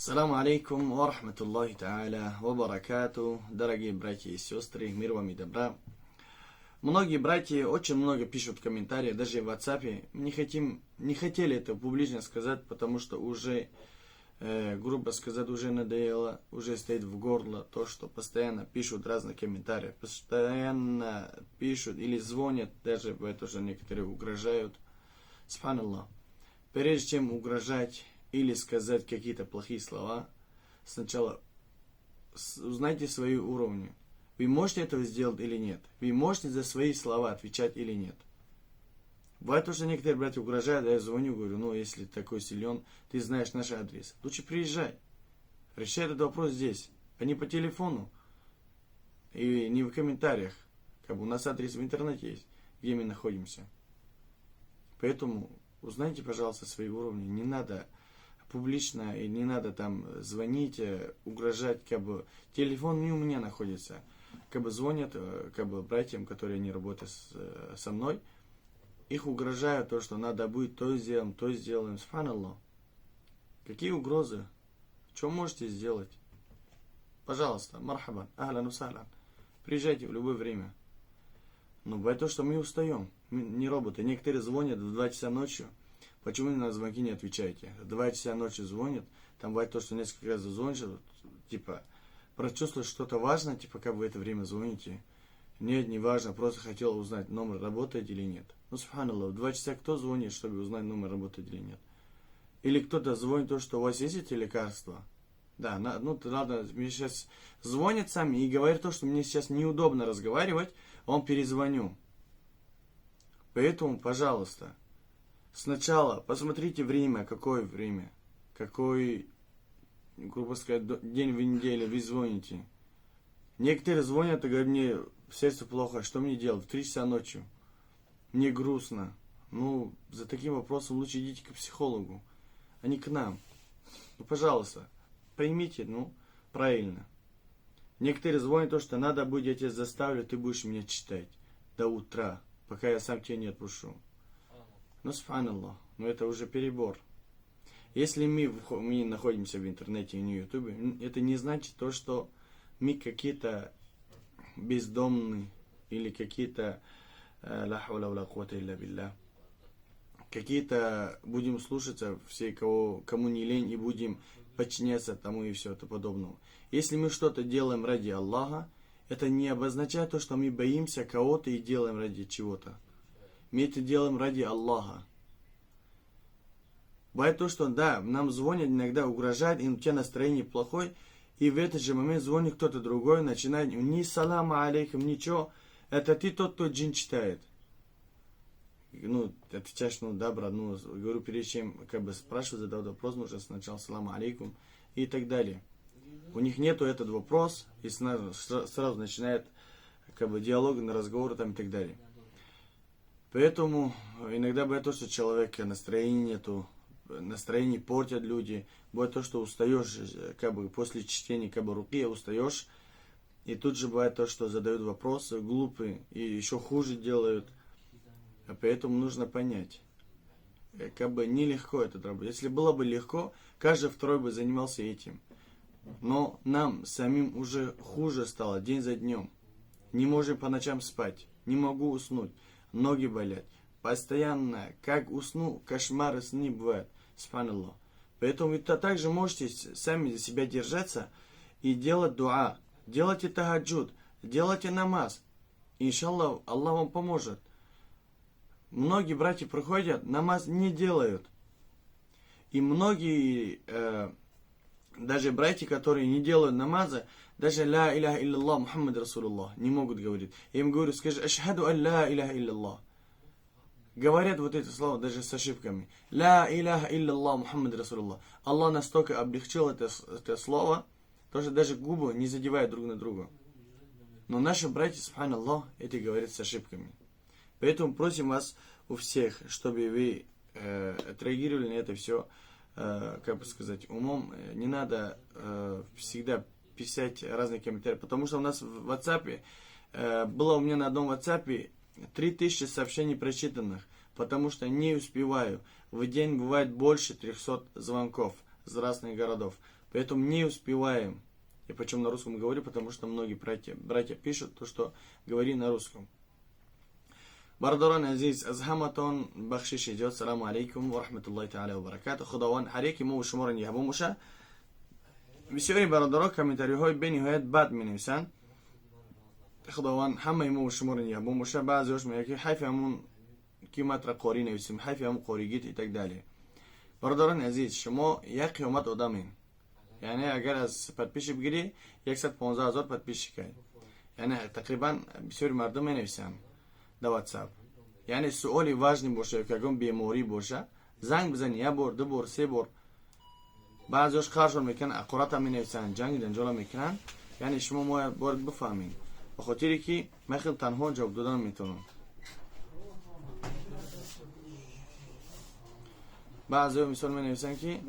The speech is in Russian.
Саламу алейкум ва рахматуллахи та'аля ва баракату. Дорогие братья и сестры, мир вам и добра. Многие братья очень много пишут в комментариях, даже в WhatsApp. Не хотели это публично сказать, потому что уже, грубо сказать, уже надоело, уже стоит в горло то, что постоянно пишут разные комментарии. Постоянно пишут или звонят, даже в это же некоторые угрожают. Субханаллах. Прежде чем угрожать или сказать какие-то плохие слова, сначала узнайте свои уровни. Вы можете этого сделать или нет? Вы можете за свои слова отвечать или нет? Бывает, что некоторые братья угрожают, я звоню, говорю, если ты такой силен, ты знаешь наш адрес. Лучше приезжай. Решай этот вопрос здесь, а не по телефону. И не в комментариях. У нас адрес в интернете есть, где мы находимся. Поэтому узнайте, пожалуйста, свои уровни. Не надо публично и не надо там звонить, угрожать, телефон не у меня находится. Звонят, братьям, которые не работают со мной, их угрожают то, что надо будет то сделаем. Субханаллах. Какие угрозы? Что можете сделать? Пожалуйста, мархабан, ахлян усалян. Приезжайте в любое время. Но бывает то, что мы устаем. Мы не роботы. Некоторые звонят в 2 часа ночью. Почему на звонки не отвечаете? В 2 часа ночи звонят. Там бывает то, что несколько раз звонишь. Прочувствовать что-то важное, как вы в это время звоните. Нет, не важно. Просто хотел узнать, номер работает или нет. Субханаллах, в 2 часа кто звонит, чтобы узнать, номер работает или нет? Или кто-то звонит то, что у вас есть эти лекарства? Да, ладно, мне сейчас звонят сами и говорят то, что мне сейчас неудобно разговаривать, он перезвоню. Поэтому, пожалуйста, сначала посмотрите время, какое время, какой, грубо сказать, день в неделю вы звоните. Некоторые звонят и говорят, мне в сердце плохо, что мне делать? В 3 часа ночи. Мне грустно. За таким вопросом лучше идите к психологу, а не к нам. Пожалуйста, поймите, правильно. Некоторые звонят то, что надо будет, я тебя заставлю, ты будешь меня читать до утра, пока я сам тебя не отпущу. Субханаллах, это уже перебор. Если мы находимся в интернете и на ютубе, это не значит то, что мы какие-то бездомные или какие-то какие-то будем слушаться все, кому не лень, и будем подчиняться тому и все это подобного. Если мы что-то делаем ради Аллаха, это не обозначает то, что мы боимся кого-то и делаем ради чего-то. Мы это делаем ради Аллаха. Бывает то, что нам звонят, иногда угрожают, и у тебя настроение плохое, и в этот же момент звонит кто-то другой, начинает, ни салам алейкум, ничего, это ты тот, кто джин читает. Отвечаешь, брат, говорю, перед чем спрашивать, задавать вопрос, нужно сначала салам алейкум и так далее. У них нету этот вопрос, и сразу начинает диалог, на разговор и так далее. Поэтому иногда бывает то, что человека настроения нету, настроение портят люди, бывает то, что устаешь, после чтения руки устаешь, и тут же бывает то, что задают вопросы глупые, и еще хуже делают. Поэтому нужно понять, нелегко это работать. Если было бы легко, каждый второй бы занимался этим. Но нам самим уже хуже стало день за днем. Не можем по ночам спать, не могу уснуть, ноги болят. Постоянно, как усну, кошмары, сны бывают. Субханаллах. Поэтому вы также можете сами за себя держаться и делать дуа. Делайте тахаджуд, делайте намаз. Иншаллах, Аллах вам поможет. Многие братья приходят, намаз не делают. И многие, даже братья, которые не делают намаза, даже ля иляха илляллах Мухаммад Расулуллах не могут говорить. Я им говорю, скажи, ашхаду ан ля иляха илляллах. Говорят это слово даже с ошибками. Ля иляха илляллах Мухаммад Расулуллах. Аллах настолько облегчил это слово, что даже губы не задевают друг на друга. Но наши братья, субханаллах, это говорят с ошибками. Поэтому просим вас у всех, чтобы вы отреагировали на это все, умом. Не надо всегда писать разные комментарии. Потому что у нас в WhatsApp, было у меня на одном WhatsApp 3000 сообщений прочитанных. Потому что не успеваю. В день бывает больше 300 звонков. из разных городов. Поэтому не успеваем. И почему на русском говорю, потому что многие братья пишут то, что говори на русском. Бардаран азиз, аз хаматон бахшиш идет. Саламу алейкум ва рахматуллахи та'аля ва баракату. Худаван харики му шумаран яхбу муша. بسیاری برادرها کامنتاری های به نهایت بد می نویسن. خداوند همه ما و شما رو نگهبان باشه. بعضیش میگه که حیف همون قیمت را قاری نویسیم، حیف همون قاریگیت ایتک داله. برادران عزیز، شما یک قیمت آدمین. یعنی اگر از پدپیش بگیری 115,000 پدپیش کنید. یعنی تقریبا بسیاری مردم می نویسن در واتساپ. یعنی سوالی واجنی باشه که اگه بیماری باشه زنگ بزنی، یک بار، دو بار، سه بار. بعضیش کارشون میکنن، اقرات هم مینویسن، جنگ جنجال میکنن. یعنی شما باید بفهمین به خاطری که من خیلی تنها جواب دادن میتونم. بعضی مثال مینویسن که